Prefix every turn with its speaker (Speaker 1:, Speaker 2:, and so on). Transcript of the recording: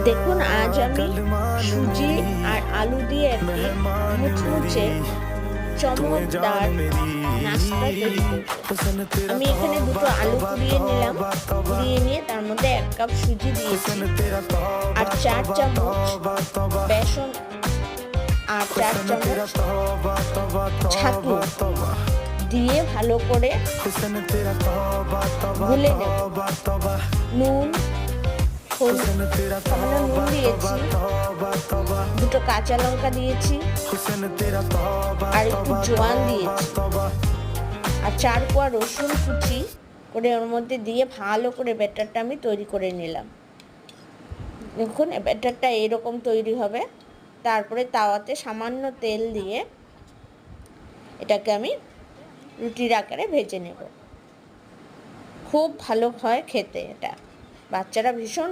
Speaker 1: দেখুন, আজ আমি সুজি আর আলু দিয়ে একটি মুচমুচে চমকদার নাস্তা তৈরি করব। আমি এখানে দুটো আলু কুড়িয়ে নিলাম। কুড়িয়ে নিয়ে তার মধ্যে 1 কাপ সুজি দিয়েছি আর 4 চামচ বেসন আর 4 চামচ ছাতু দিয়ে ভালো করে গুলে নেব। নুন দিয়েছি, দুটো কাঁচা লঙ্কা দিয়েছি আর একটু জোয়ান দিয়েছি আর 4 কোয়া রসুন কুচি করে ওর মধ্যে দিয়ে ভালো করে ব্যাটারটা আমি তৈরি করে নিলাম। দেখুন, ব্যাটারটা এরকম তৈরি হবে। তারপরে তাওয়াতে সামান্য তেল দিয়ে এটাকে আমি রুটির আকারে ভেজে নেব। খুব ভালো হয় খেতে, এটা বাচ্চারা ভীষণ